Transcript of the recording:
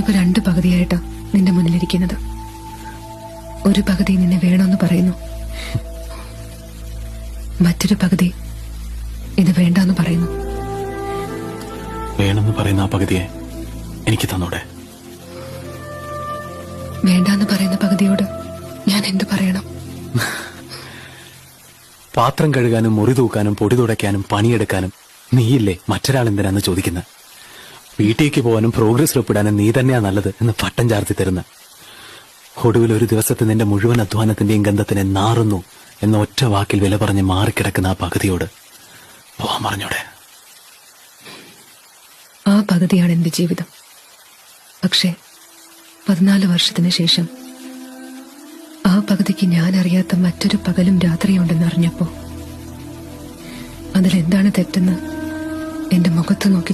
ഞാനിപ്പോ 2 പകുതിയായിട്ടാ നിന്റെ മുന്നിലിരിക്കുന്നത്. ഒരു പകുതി നിന്നെ വേണമെന്ന് പറയുന്നു, മറ്റൊരു പകുതി ഇത് വേണ്ടെന്ന് പറയുന്നു. വേണമെന്ന് പറയുന്ന ആ പകുതിയെ എനിക്ക് തന്നൂടെ? വേണ്ടാന്ന് പറയുന്ന പകുതിയോട് ഞാൻ എന്ത് പറയണം? പാത്രം കഴുകാനും മുറി തൂക്കാനും പൊടി തുടയ്ക്കാനും പണിയെടുക്കാനും നീയില്ലേ മറ്റൊരാൾ എന്തിനാന്ന് ചോദിക്കുന്നത്. വീട്ടിലേക്ക് പോകാനും പ്രോഗ്രസ് ഒപ്പിടാനും നീ തന്നെയാ നല്ലത് എന്ന് പട്ടം ചാർത്തി തരുന്ന, ഒടുവിൽ ഒരു ദിവസത്തെ നിന്റെ മുഴുവൻ അധ്വാനത്തിന്റെയും ഗന്ധത്തിനെ നാറുന്നു എന്ന ഒറ്റ വാക്കിൽ വില പറഞ്ഞ് മാറിക്കിടക്കുന്ന ആ പകുതിയോട് പോവാൻ പറഞ്ഞോടെ? ആ പകുതിയാണ് എന്റെ ജീവിതം. പക്ഷേ 14 വർഷത്തിന് ശേഷം ആ പകുതിക്ക് ഞാൻ അറിയാത്ത മറ്റൊരു പകലും രാത്രിയുണ്ടെന്ന് അറിഞ്ഞപ്പോ അതിലെന്താണ് തെറ്റെന്ന് എന്റെ മുഖത്ത് നോക്കി